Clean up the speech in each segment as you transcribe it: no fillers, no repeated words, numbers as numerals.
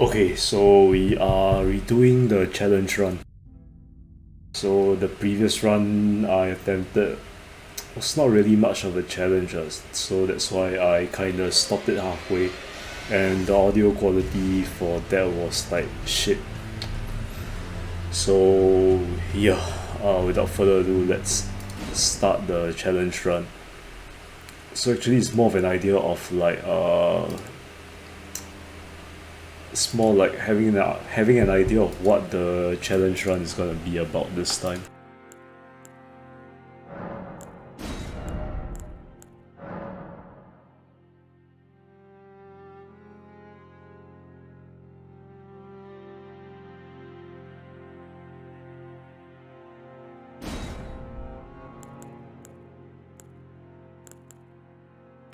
Okay, so we are redoing the challenge run. So the previous run I attempted was not really much of a challenge, so that's why I kinda stopped it halfway. And the audio quality for that was like shit. So yeah, without further ado, let's start the challenge run. So actually it's more of an idea of like it's more like having an idea of what the challenge run is gonna be about this time.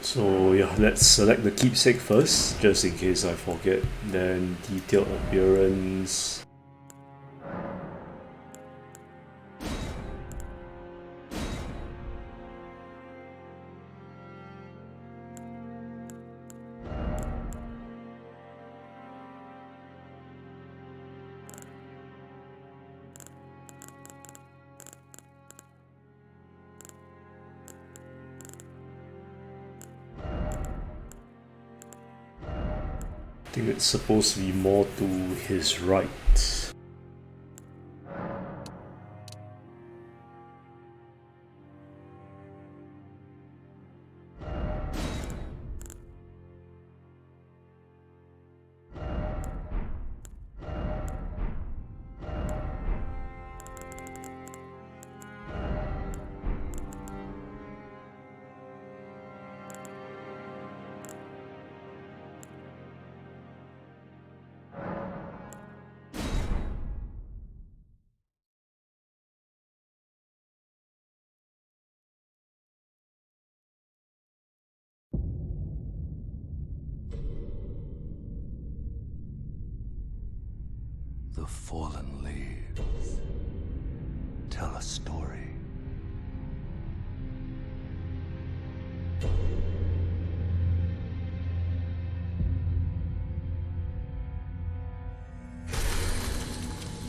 So yeah, let's select the keepsake first, just in case I forget. Then detailed appearance. I think it's supposed to be more to his right. The fallen leaves tell a story.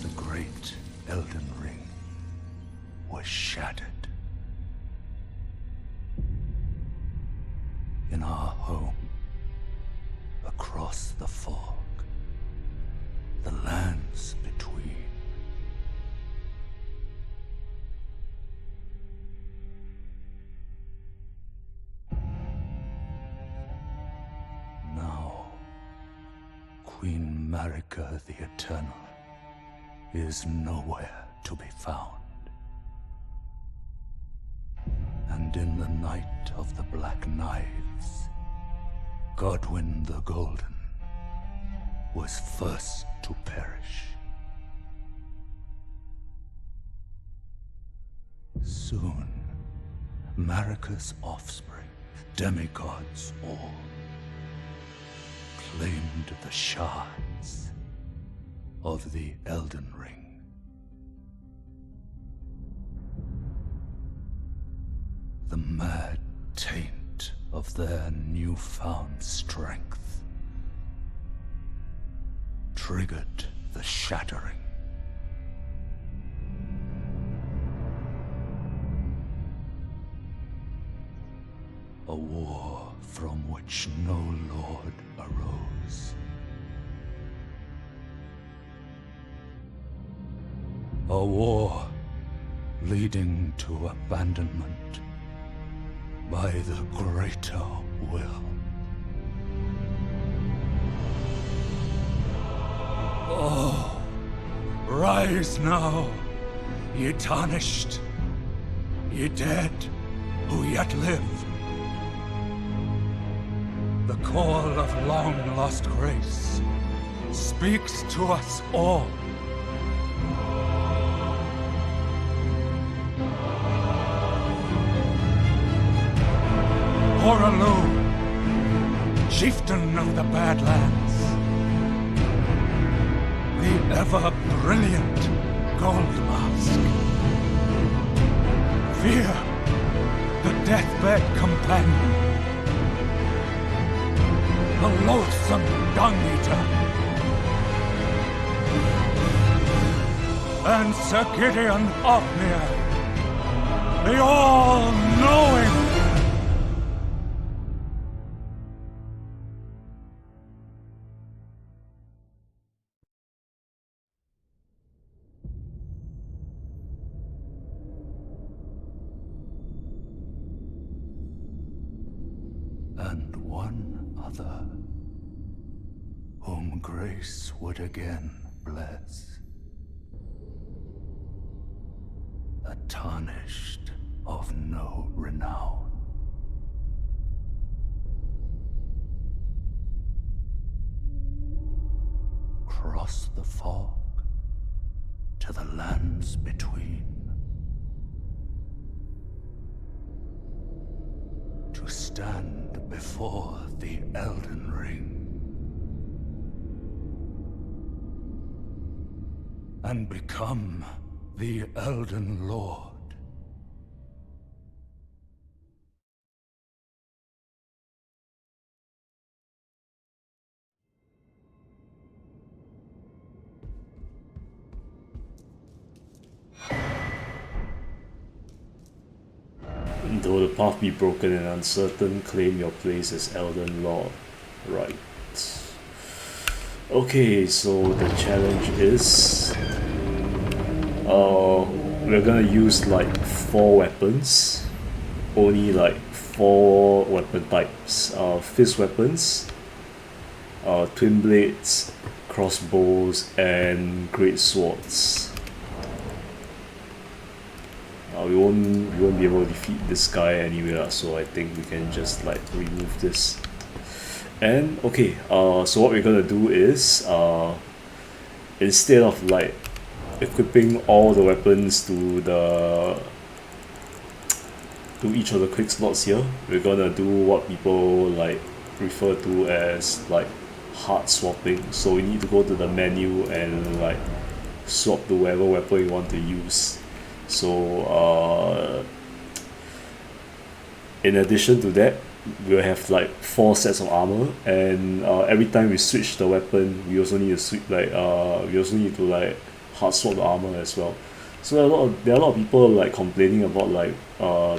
The great Elden Ring was shattered. In our home, across the fog, the lands between. Now, Queen Marika the Eternal is nowhere to be found. And in the night of the Black Knives, Godwyn the Golden was first to perish. Soon, Marika's offspring, demigods all, claimed the shards of the Elden Ring. The mad taint of their newfound strength triggered the shattering. A war from which no lord arose. A war leading to abandonment by the greater will. Oh, rise now, ye tarnished, ye dead who yet live. The call of long-lost grace speaks to us all. Oralu, chieftain of the Badlands, the ever-brilliant Gold Mask. Fear, the deathbed companion, the loathsome dung-eater, and Sir Gideon Ofnir, the all-knowing. And one other, whom grace would again bless. A tarnished of no renown. Cross the fog to the lands between. To stand before the Elden Ring. And become the Elden Lord. Though the path be broken and uncertain, claim your place as Elden Lord. Right. Okay, so the challenge is we're gonna use like 4 weapons. Only like 4 weapon types. Fist weapons, twin blades, crossbows, and great swords. We won't be able to defeat this guy anyway, so I think we can just like remove this. And okay, so what we're gonna do is instead of like equipping all the weapons to each of the quick slots here, we're gonna do what people like refer to as like hard swapping. So we need to go to the menu and like swap to whatever weapon you want to use. So in addition to that, we'll have like 4 sets of armor, and every time we switch the weapon, we also need to hard swap the armor as well. So there are a lot of people like complaining about like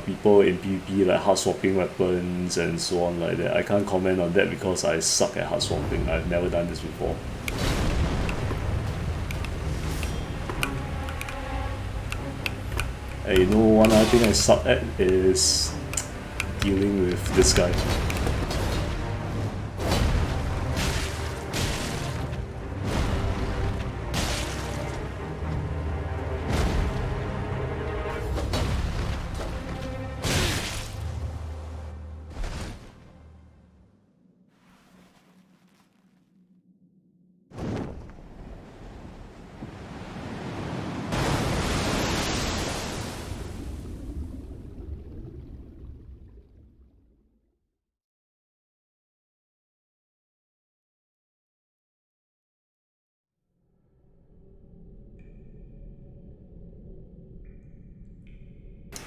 people in PvP like hard swapping weapons and so on like that. I can't comment on that because I suck at hard swapping. I've never done this before. And you know, one other thing I suck at is dealing with this guy.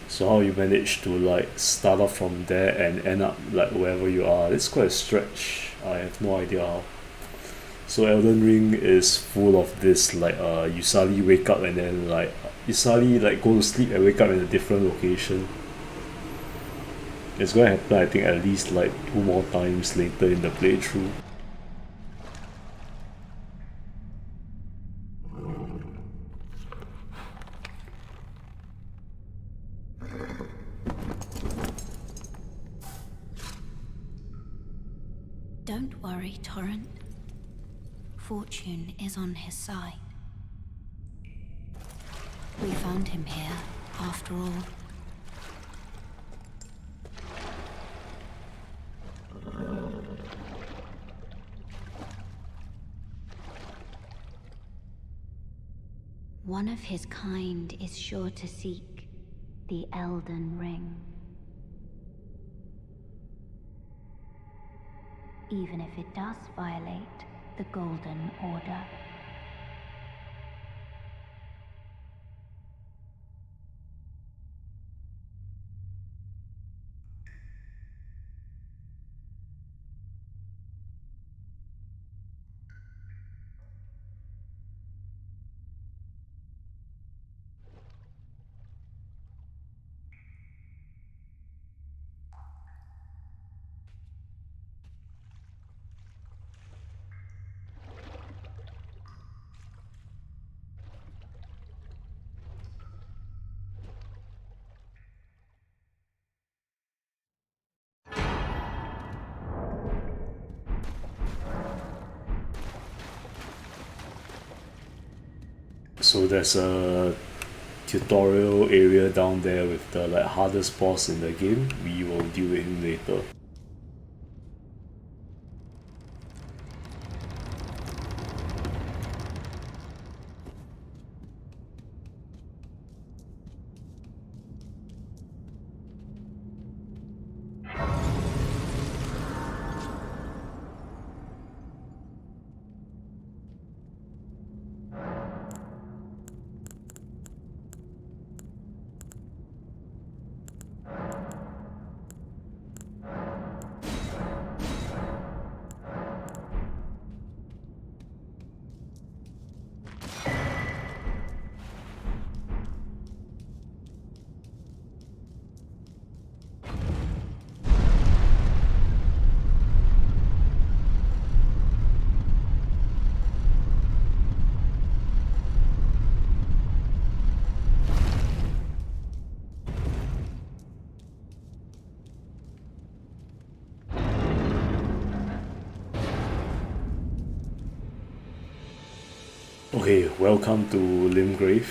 So how you manage to like start off from there and end up like wherever you are, it's quite a stretch. I have no idea how. So Elden Ring is full of this like you suddenly wake up and then like you suddenly like go to sleep and wake up in a different location. It's gonna happen I think at least like 2 more times later in the playthrough. Don't worry, Torrent. Fortune is on his side. We found him here, after all. One of his kind is sure to seek the Elden Ring. Even if it does violate the Golden Order. So there's a tutorial area down there with the like hardest boss in the game. We will deal with him later. Okay, welcome to Limgrave.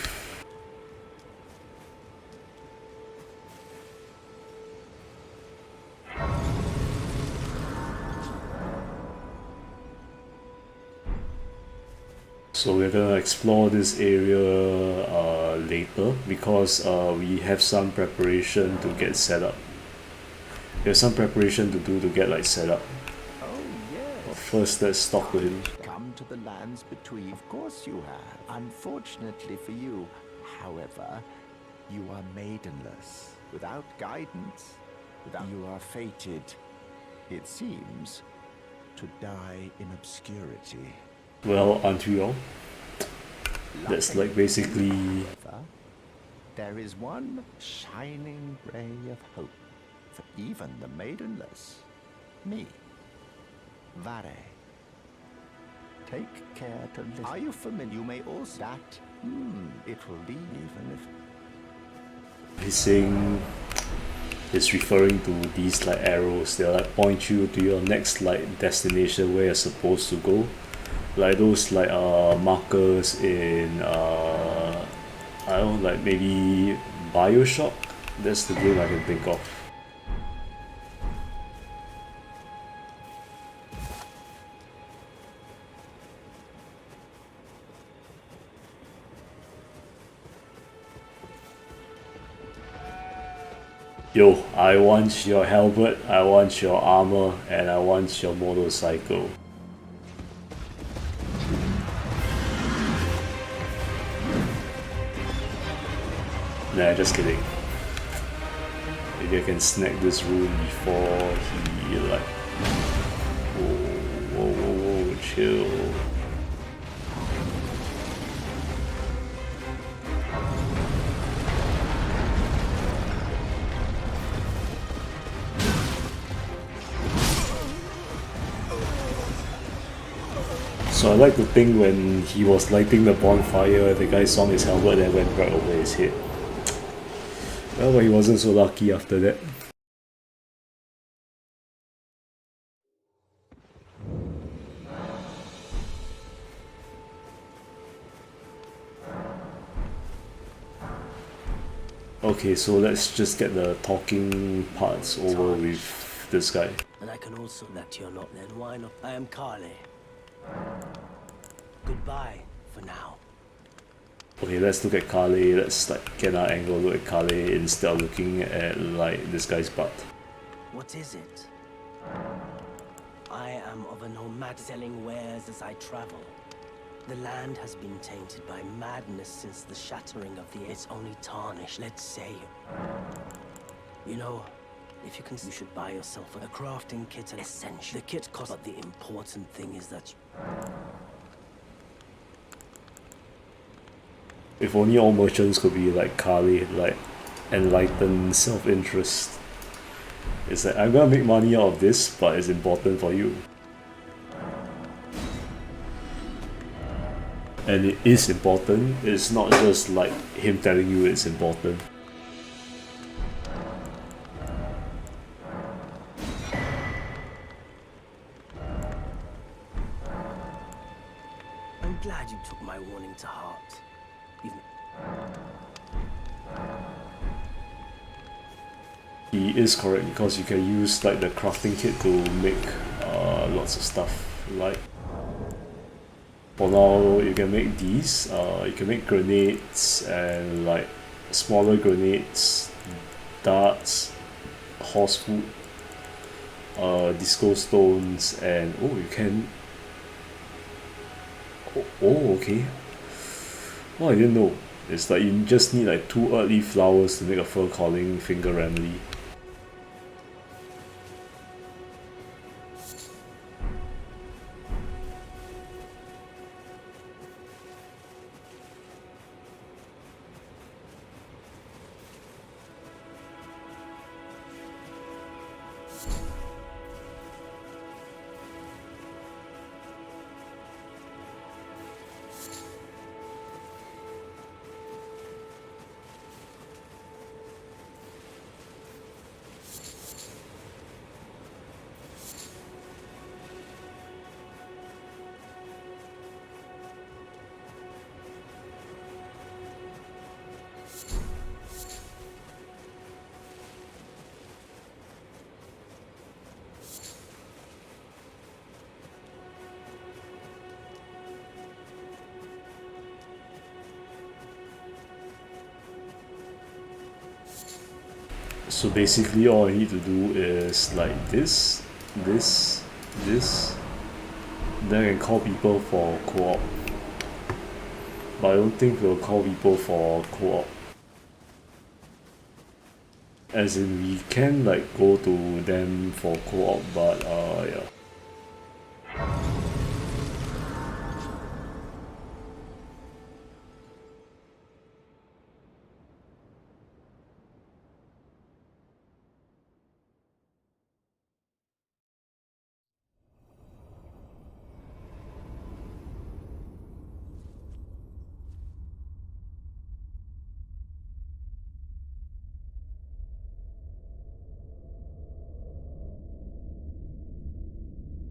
So we're gonna explore this area later because we have some preparation to get set up. There's some preparation to do to get like set up. Oh, yes. But first, let's talk with him. Come to the lands between. Of course you have. Unfortunately for you, however, you are maidenless. Without guidance, you are fated, it seems, to die in obscurity. Well, aren't we all? That's like basically. However, there is one shining ray of hope for even the maidenless. Me. Vare. Take care to listen. Are you familiar? You may also that. It will be even if. He's saying. It's referring to these like arrows. They'll like point you to your next like destination where you're supposed to go. Like those like markers in I don't know, like maybe Bioshock. That's the game I can think of. Yo, I want your helmet, I want your armor, and I want your motorcycle. Nah, just kidding. Maybe I can snag this rune before he like... Whoa, chill. So I like to think when he was lighting the bonfire, the guy saw his helmet and went right over his head. Well, but he wasn't so lucky after that. Okay, so let's just get the talking parts over with this guy. And I can also let you're not then why not? I am Caelid. Goodbye for now. Okay, let's look at Caelid. Let's like get our angle, look at Caelid instead of looking at like this guy's butt. What is it? I am of a nomad selling wares as I travel. The land has been tainted by madness since the shattering of the It's only tarnished, let's say. You know, if you can, you should buy yourself a crafting kit. Essential. The kit costs, but the important thing is that If only all merchants could be like Caelid, like enlightened self-interest. It's like, I'm gonna make money out of this, but it's important for you. And it is important, it's not just like him telling you it's important. I'm glad you took my warning to heart. He is correct because you can use like the crafting kit to make lots of stuff. Like for now, you can make these. You can make grenades and like smaller grenades, darts, horse food, disco stones, and oh, you can. Oh, okay. Oh, I didn't know. It's like you just need like 2 early flowers to make a fur calling finger remedy. So basically all I need to do is like this, this, this. Then I can call people for co-op. But I don't think we'll call people for co-op. As in we can like go to them for co-op, but yeah.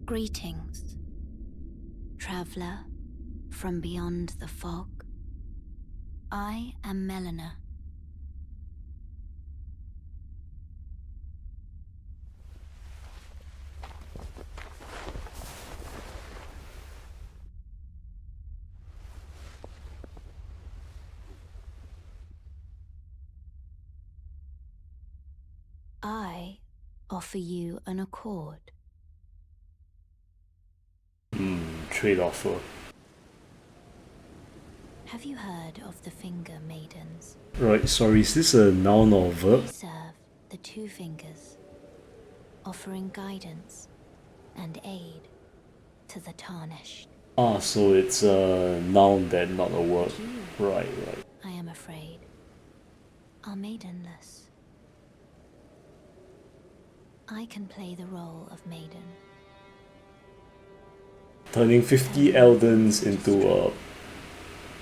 Greetings, traveler from beyond the fog. I am Melina. I offer you an accord. Trade offer. Have you heard of the Finger Maidens? Right, sorry, is this a noun or verb? They serve the two fingers, offering guidance and aid to the tarnished. Ah, so it's a noun then, not a word. You, Right, right. I am afraid, are maidenless. I can play the role of maiden. Turning 50 Eldens into a...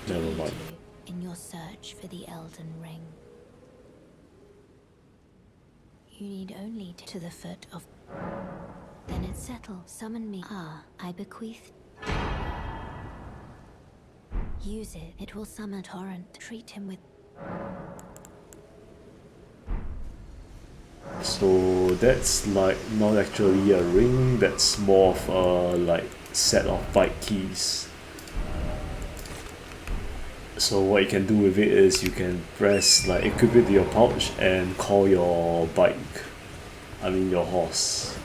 Never Aid mind. you in your search for the Elden Ring. You need only to the foot of... Then it's settled. Summon me. Ah, I bequeath. Use it. It will summon Torrent. Treat him with... So that's like not actually a ring, that's more of a like set of bike keys. So what you can do with it is you can press like equip it to your pouch and call your bike. I mean your horse.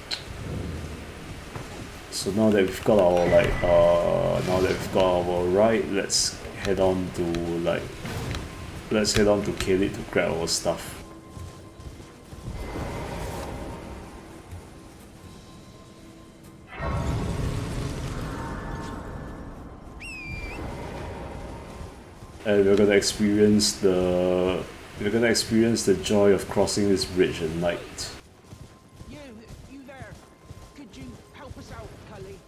So now that we've got our like now that we've got our ride, let's head on to Caelid to grab our stuff. And we're gonna experience the joy of crossing this bridge at night. You there? Could you help us out, Cully?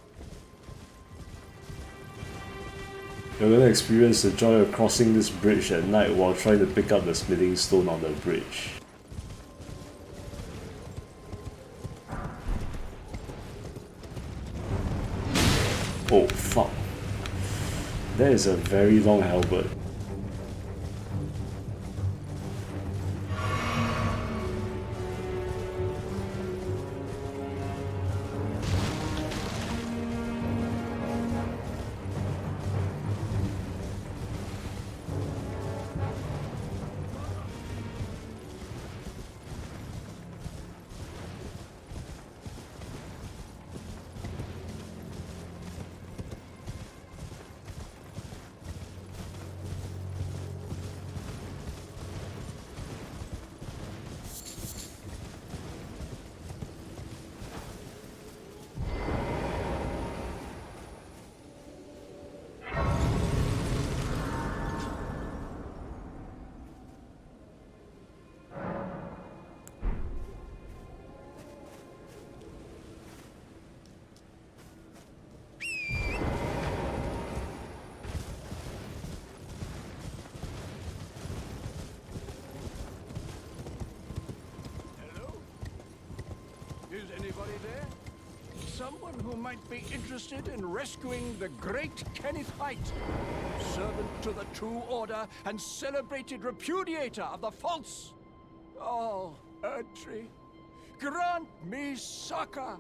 We're gonna experience the joy of crossing this bridge at night while trying to pick up the smithing stone on the bridge. Oh fuck. That is a very long halberd. someone who might be interested in rescuing the great Kenneth Height, servant to the True Order and celebrated repudiator of the false. Oh, Erdtree, grant me succor.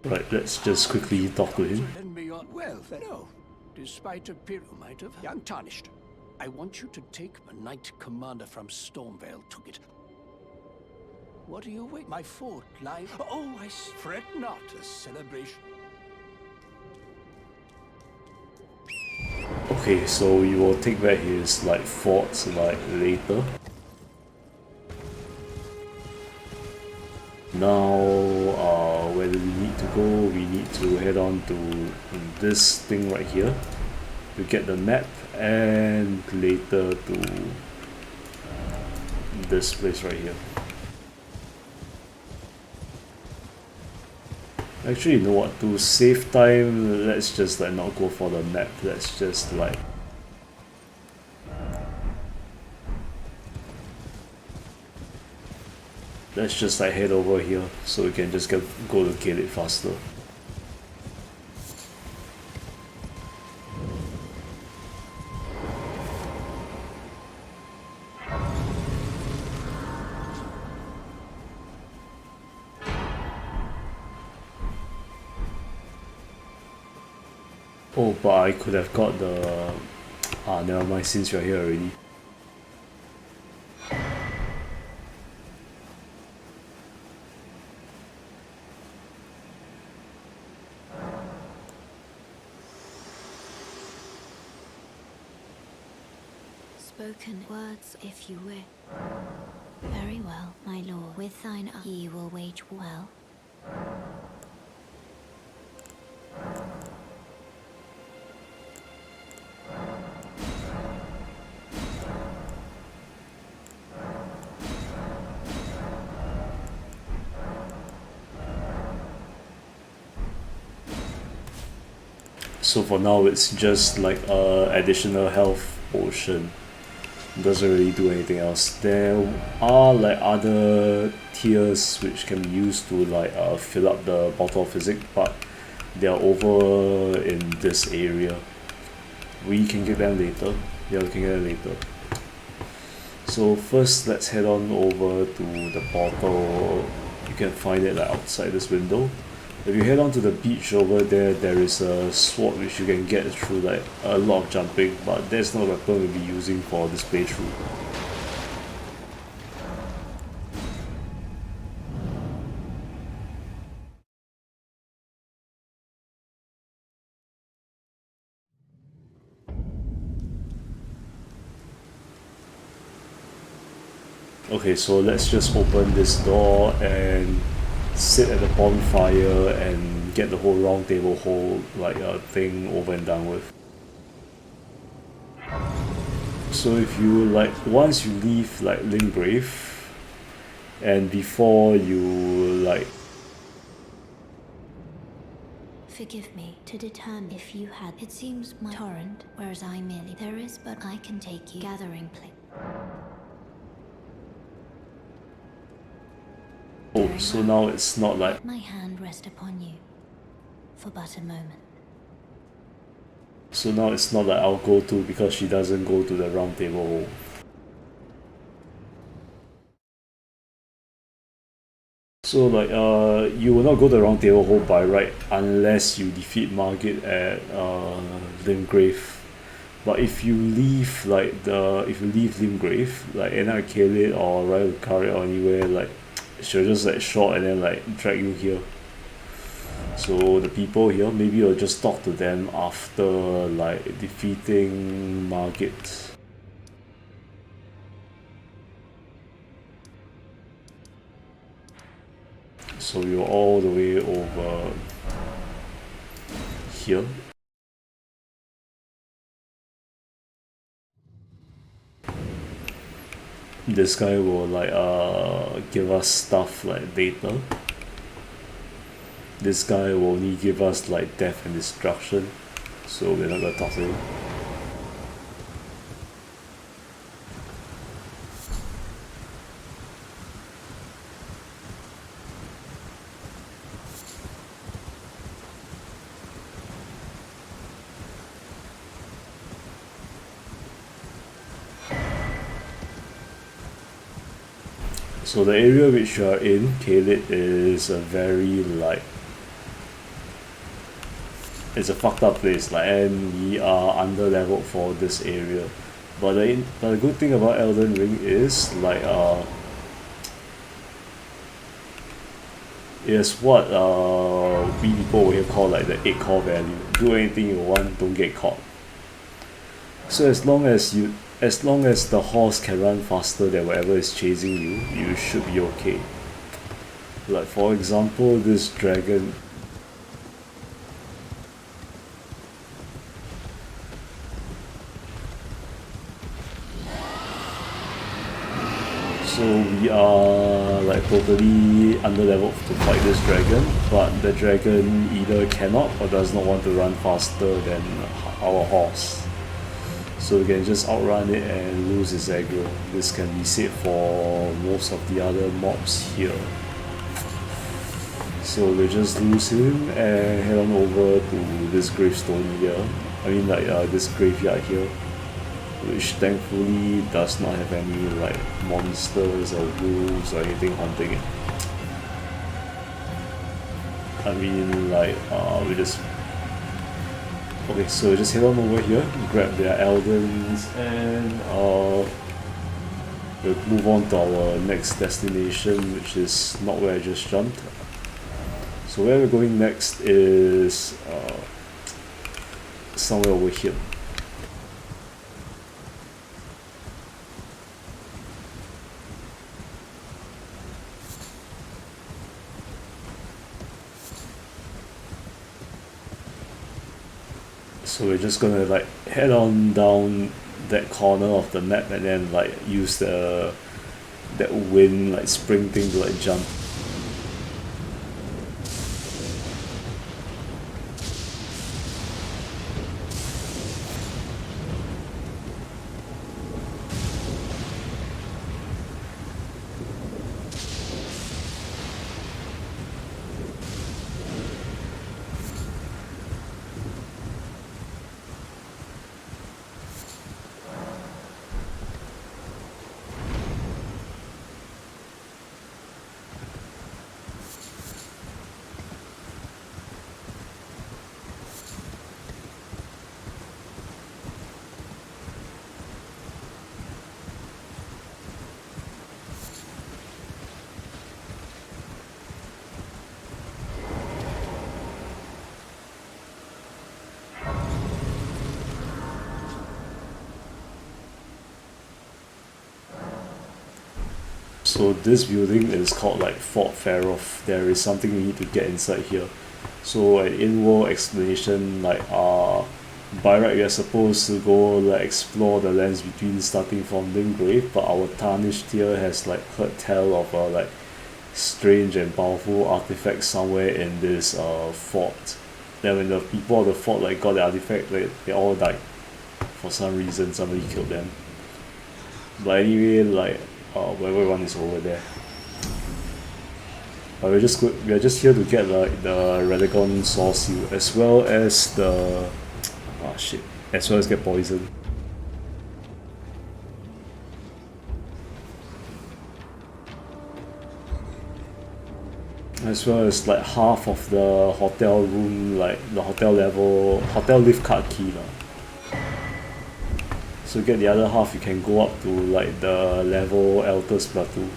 Right, let's just quickly talk to him. Lend me your wealth. No, despite a peer who might have untarnished. I want you to take a Knight Commander from Stormvale to it. What do you wait? My fort lies. Oh, fret not, a celebration. Okay, so we will take back his like forts like later. Now, where do we need to go? We need to head on to this thing right here to get the map, and later to this place right here. Actually, you know what? To save time, let's just like not go for the map. Let's just like head over here so we can just go to Caelid faster. Oh, but I could have got the... never mind, since you're here already. Spoken words, if you will. Very well, my lord. With thine eye, he will wage well. So for now, it's just like additional health potion. Doesn't really do anything else. There are like other tiers which can be used to like fill up the bottle of physic, but they are over in this area. We can get them later. Yeah, we can get them later. So first, let's head on over to the portal. You can find it like outside this window. If you head on to the beach over there, there is a sword which you can get through like a lot of jumping, but that's not a weapon we'll be using for this playthrough. Okay, so let's just open this door and sit at the bonfire and get the whole round table whole like thing over and done with. So if you like, once you leave like Limgrave and before you like... Forgive me to determine if you had. It seems my torrent, whereas I merely. There is, but I can take you. Gathering place. Oh, so now it's not like... Let my hand rest upon you for but a moment. So now it's not like I'll go to because she doesn't go to the round table hole. So like you will not go to the round table hole by right unless you defeat Margit at Limgrave. But if you leave like Limgrave, like end at Caelid or Ride with Caelid or anywhere, like she'll just like short and then like drag you here. So the people here, maybe you'll just talk to them after like defeating Margit. So you're all the way over here. This guy will like give us stuff like data. This guy will only give us like death and destruction, so we're not gonna talk to him. So the area which you are in, Caelid, is a very like it's a fucked up place, like, and we are under leveled for this area. But the good thing about Elden Ring is like it's what we people over here call like the 8 core value. Do anything you want, don't get caught. So as long as the horse can run faster than whatever is chasing you, you should be okay. Like for example, this dragon. So we are like totally under leveled to fight this dragon, but the dragon either cannot or does not want to run faster than our horse. So we can just outrun it and lose its aggro. This can be said for most of the other mobs here. So we just lose him and head on over to this gravestone here. I mean like this graveyard here, which thankfully does not have any like monsters or wolves or anything haunting it. I mean like we just okay, so just head on over here, grab their Eldens, and we'll move on to our next destination, which is not where I just jumped. So where we're going next is somewhere over here. So we're just gonna like head on down that corner of the map and then like use that wind like spring thing to like jump. So this building is called like Fort Farof. There is something we need to get inside here. So an in-world explanation, like by right we are supposed to go like explore the lands between starting from Limgrave, but our tarnished tier has like heard tell of a like strange and powerful artifact somewhere in this fort. Then when the people of the fort like got the artifact, like, they all died. For some reason somebody killed them. But anyway, like everyone is over there. But we are just here to get like the Radagon Saw Seal, as well as the as well as get poisoned. As well as like half of the hotel room, like the hotel lift card key lah. So get the other half, you can go up to like the level Altus Plateau.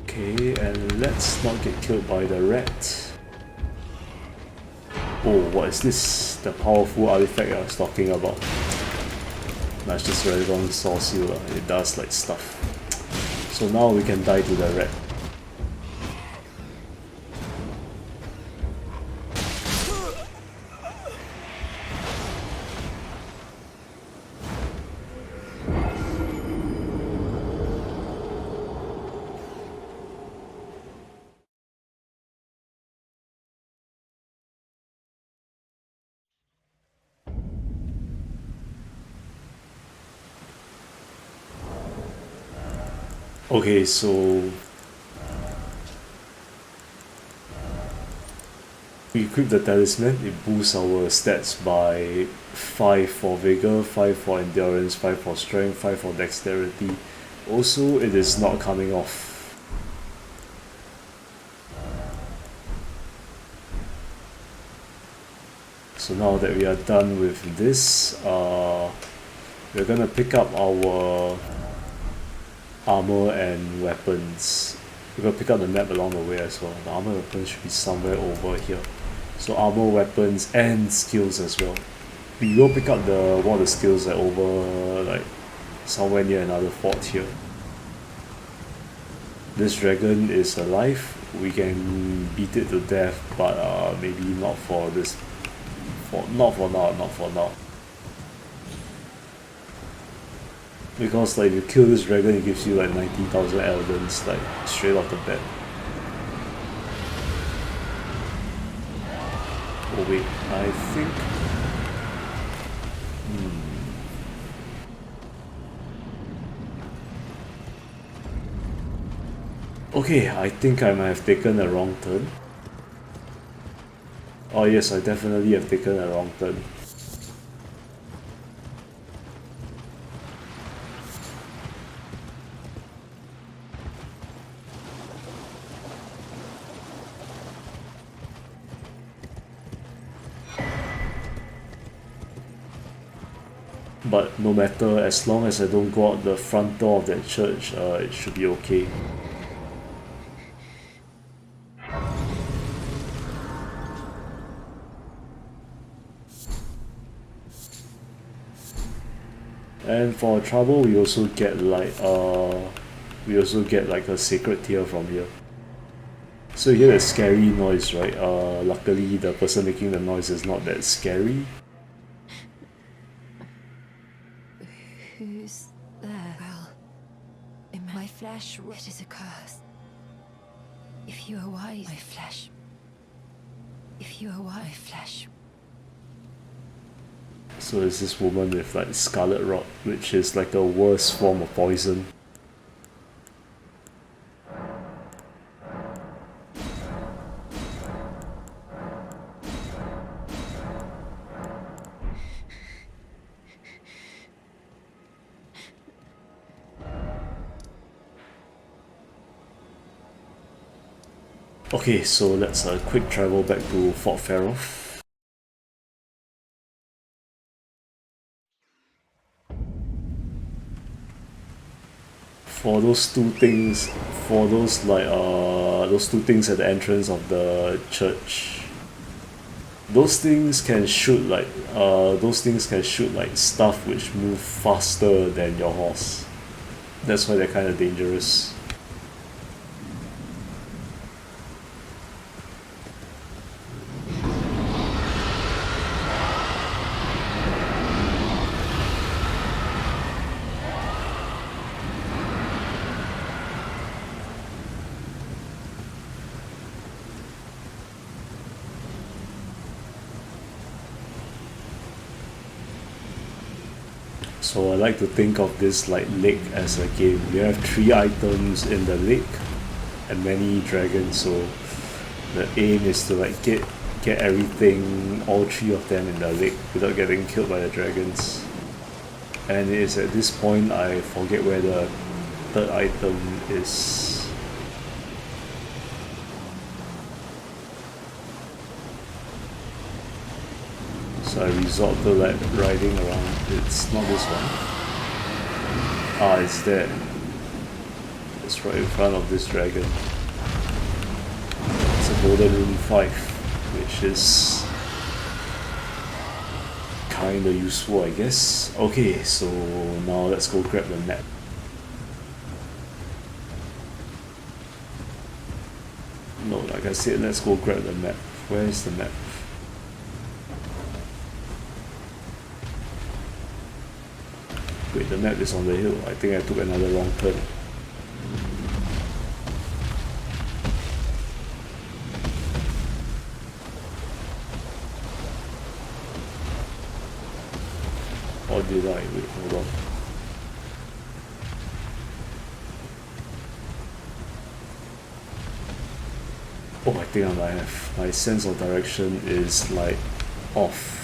Okay, and let's not get killed by the rat. Oh, what is this? The powerful artifact I was talking about. That's just Radagon Saw Seal. It does like stuff. So now we can die to the rat. Okay, so we equip the Talisman, it boosts our stats by 5 for Vigor, 5 for Endurance, 5 for Strength, 5 for Dexterity. Also, it is not coming off. So now that we are done with this, we're gonna pick up our armor and weapons. We're gonna pick up the map along the way as well. The armor and weapons should be somewhere over here. So armor, weapons, and skills as well. We will pick up one of the skills like over like somewhere near another fort here. This dragon is alive. We can beat it to death, but maybe not for this. Not for now. Because like if you kill this dragon, it gives you like 19,000 Eldens like straight off the bat. Oh wait, I think. Okay, I think I might have taken a wrong turn. Oh yes, I definitely have taken a wrong turn. But no matter, as long as I don't go out the front door of that church, it should be okay. And for trouble, we also get like a sacred tear from here. So you hear that scary noise, right? Luckily the person making the noise is not that scary. Who's there? Well, in my flesh, it is a curse. If you are wise, my flesh. If you are wise, my flesh. So it's this woman with like scarlet rot, which is like a worse form of poison. Okay, so let's quick travel back to Fort Farof. For those two things, those two things at the entrance of the church, those things can shoot like stuff which move faster than your horse. That's why they're kind of dangerous. So I like to think of this like lake as a game. You have 3 items in the lake and many dragons, so the aim is to like get everything, all 3 of them in the lake without getting killed by the dragons. And it's at this point I forget where the 3rd item is. So I resort to like riding around. It's not this one. Ah, it's there. It's right in front of this dragon. It's a golden rune 5, which is kinda useful, I guess. Okay, so now let's go grab the map. No, like I said, let's go grab the map. Where is the map? Wait, the map is on the hill. I think I took another wrong turn. Or did I? Wait, hold on. Oh, I think I might have. My sense of direction is like off.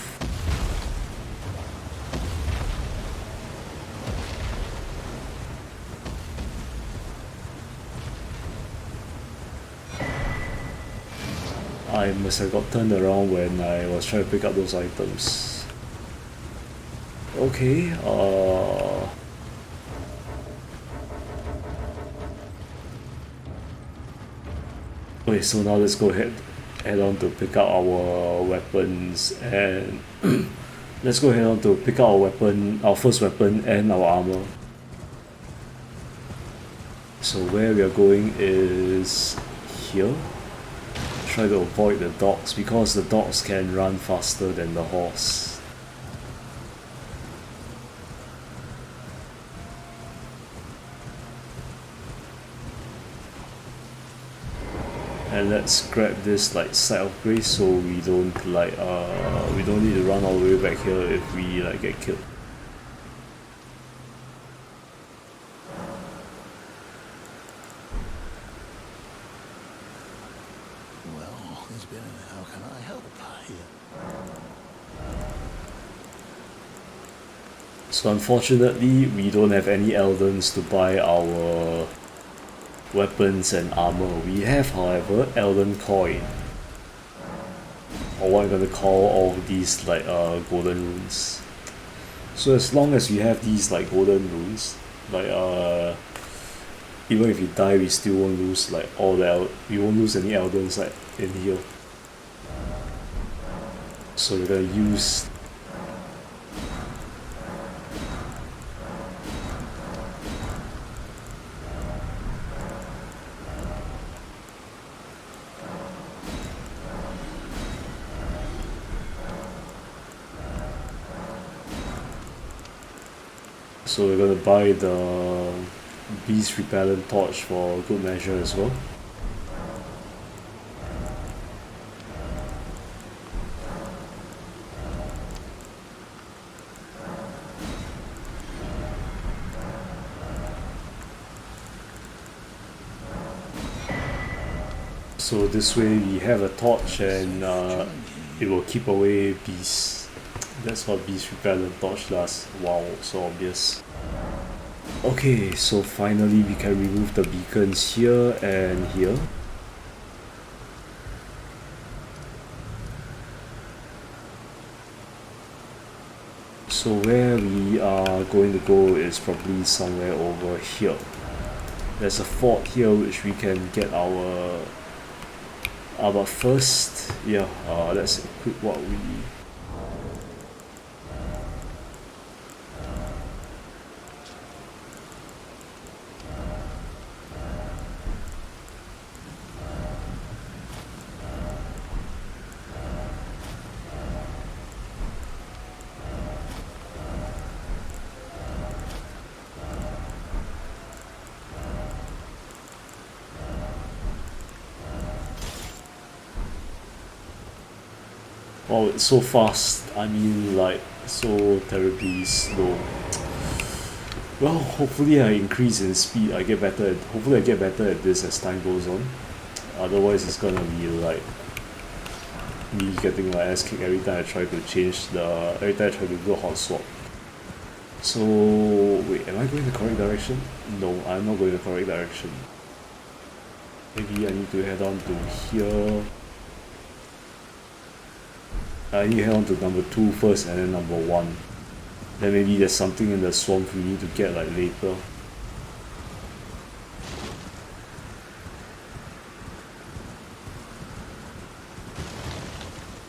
I must have got turned around when I was trying to pick up those items. Okay, okay, so now let's go head on to pick up our weapons, and let's go head on to pick up our first weapon and our armor. So where we are going is here. Try to avoid the dogs because the dogs can run faster than the horse. And let's grab this like side of grace so we don't we don't need to run all the way back here if we like get killed. So unfortunately, we don't have any Eldens to buy our weapons and armor. We have, however, Elden coin, or what I'm gonna call all of these like golden runes. So as long as we have these like golden runes, like even if we die, we still won't lose like we won't lose any Eldens like in here. So we're gonna use. So we're gonna buy the Beast Repellent torch for good measure as well. So this way we have a torch and it will keep away beasts. That's what Beast Repellent torch does. Wow, so obvious. Okay, so finally we can remove the beacons here and here. So where we are going to go is probably somewhere over here. There's a fort here which we can get our... but first, yeah, let's equip what we... Wow, it's so fast. I mean, like, so terribly slow. Well, hopefully I increase in speed. Hopefully I get better at this as time goes on. Otherwise it's gonna be like me getting my ass kicked every time I try to do a hot swap. So wait, am I going the correct direction? No, I'm not going the correct direction. Maybe I need to head on to here. I need to head on to number 2 first and then number 1. Then maybe there's something in the swamp we need to get like later.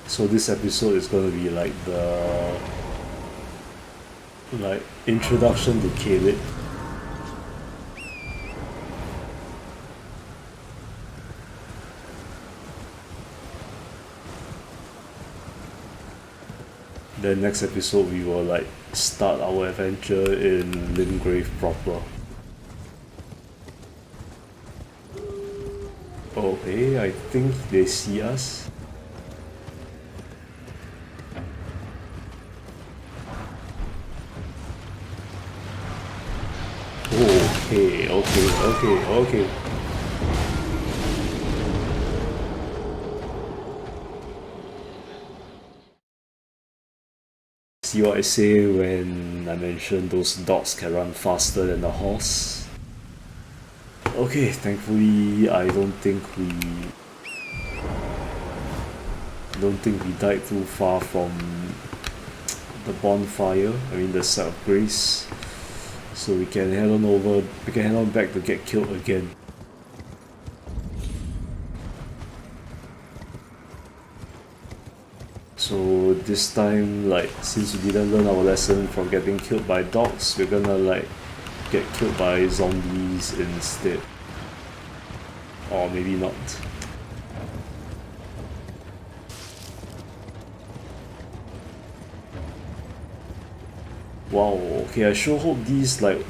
So this episode is gonna be like the introduction to Caelid. Then next episode we will like start our adventure in Limgrave proper. Okay, I think they see us. Okay. see what I say when I mention those dogs can run faster than the horse? Okay, thankfully I don't think we died too far from the bonfire, I mean the site of grace. So we can head on back to get killed again. So this time, like, since we didn't learn our lesson from getting killed by dogs, we're gonna like get killed by zombies instead. Or maybe not. Wow, okay, I sure hope these like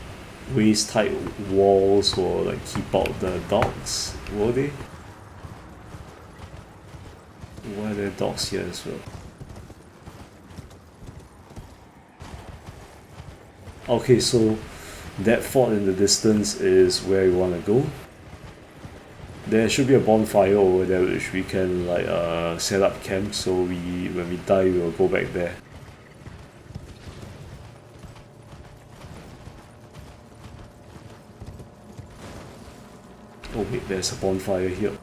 waist-tight walls will like keep out the dogs, will they? Why are there dogs here as well? Okay, so that fort in the distance is where we want to go. There should be a bonfire over there which we can like set up camp, so when we die we will go back there. Oh wait, there's a bonfire here.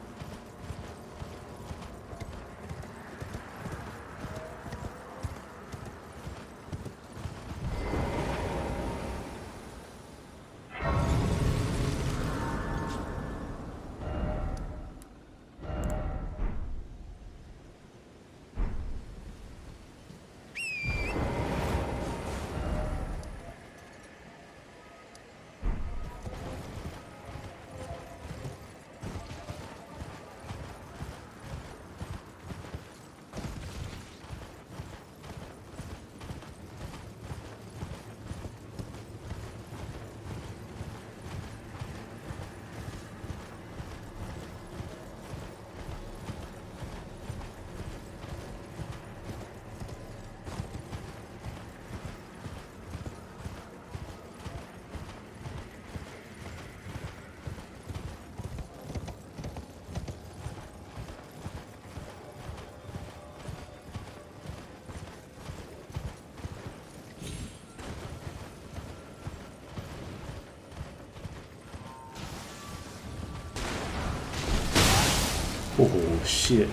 Oh shit.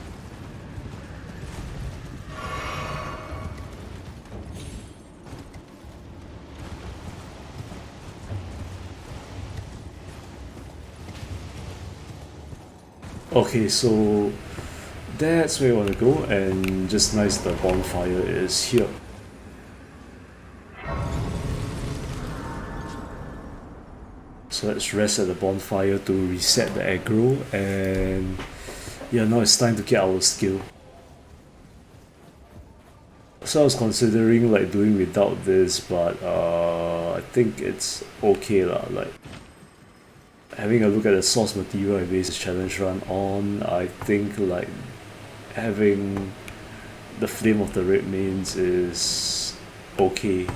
Okay, so that's where we want to go, and just nice the bonfire is here. So let's rest at the bonfire to reset the aggro, and yeah, now it's time to get our skill. So I was considering like doing without this, but I think it's okay lah. Like having a look at the source material I based this challenge run on, I think like having the Flame of the Red Mains is okay.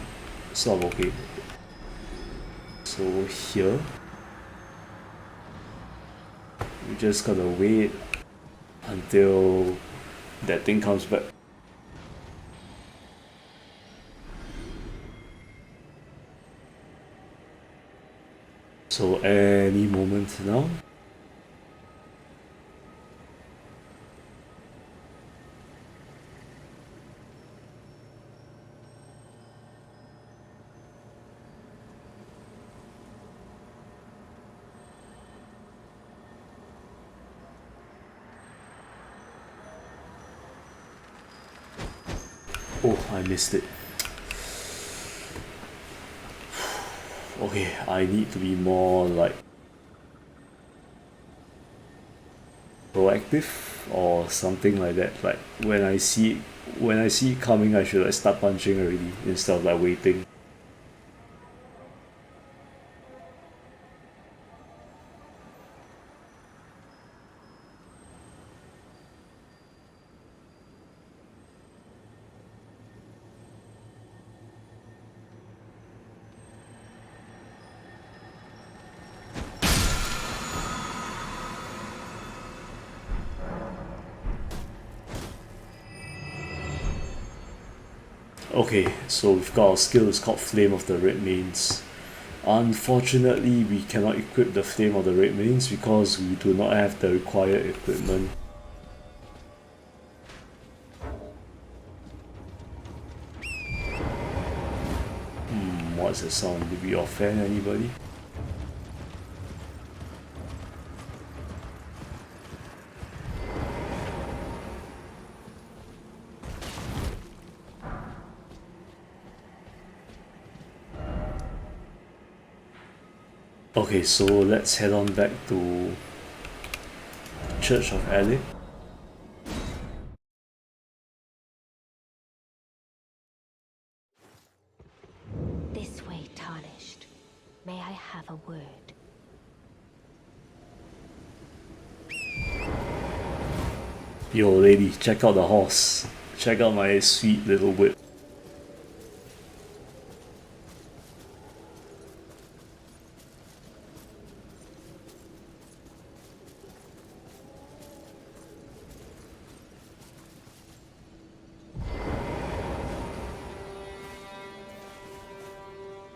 Sort of okay. So here we just gotta wait until that thing comes back. So any moment now. Oh, I missed it. Okay, I need to be more like proactive or something like that. Like when I see it coming, I should like start punching already instead of like waiting. Okay, so we've got our skill, it's called Flame of the Red Mains. Unfortunately, we cannot equip the Flame of the Red Mains because we do not have the required equipment. What's the sound? Did we offend anybody? Okay, so let's head on back to Church of Elden. This way, Tarnished. May I have a word? Yo lady, check out the horse. Check out my sweet little whip.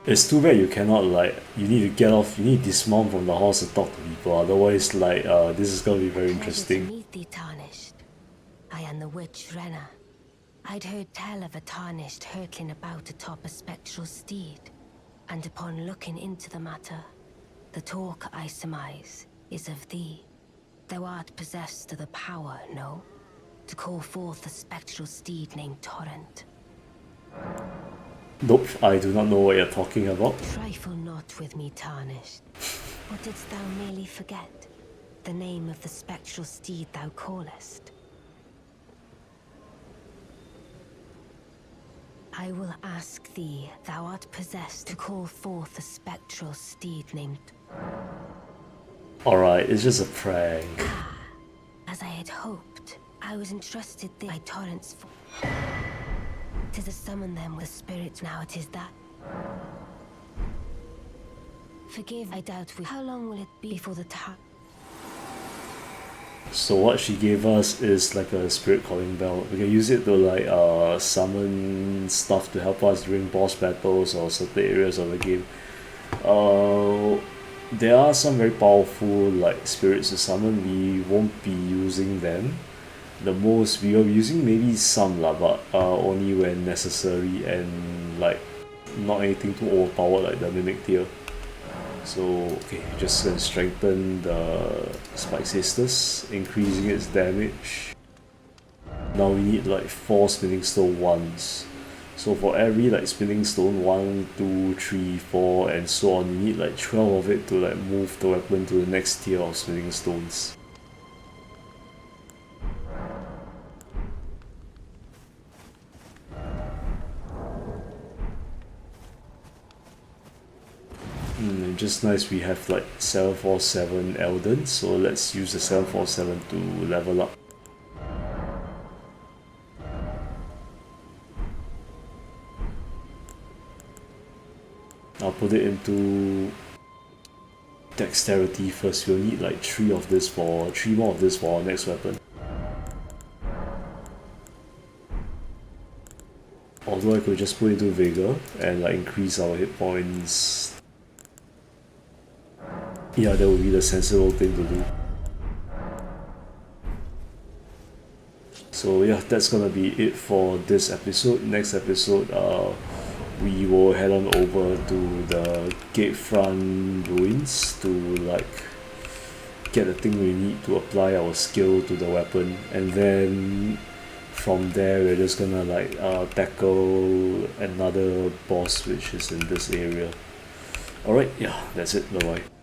It's too bad you cannot, like, you need to get off, you need to dismount from the horse to talk to people, otherwise, like, this is gonna be very Pleasure to interesting. meet thee, Tarnished. I am the witch Renna. I'd heard tell of a Tarnished hurtling about atop a spectral steed, and upon looking into the matter, the talk I surmise is of thee. Thou art possessed of the power, no? To call forth a spectral steed named Torrent. Nope, I do not know what you're talking about. Trifle not with me, Tarnished. Or didst thou merely forget the name of the spectral steed thou callest? I will ask thee, thou art possessed to call forth a spectral steed named... Alright, it's just a prank. As I had hoped, I was entrusted thee by Torrent's... 'Tis to summon them with spirits, now it is that. Forgive, I doubt we... How long will it be before the time? So what she gave us is like a spirit calling bell. We can use it to like summon stuff to help us during boss battles or certain areas of the game. There are some very powerful like spirits to summon. We won't be using them. The most we will be using maybe some lah, but only when necessary and like not anything too overpowered like the Mimic tier. So okay, just gonna strengthen the Spike Sisters, increasing its damage. Now we need like 4 spinning stone ones. So for every like spinning stone 1, 2, 3, 4 and so on, you need like 12 of it to like move the weapon to the next tier of spinning stones. Just nice we have like 747 Elden, so let's use the 747 to level up. I'll put it into dexterity first. We'll need like 3 more of this for our next weapon. Although I could just put it into vigor and like increase our hit points. Yeah, that would be the sensible thing to do. So yeah, that's gonna be it for this episode. Next episode, we will head on over to the Gatefront ruins to like get the thing we need to apply our skill to the weapon, and then from there we're just gonna like tackle another boss which is in this area. Alright, yeah, that's it. Bye bye.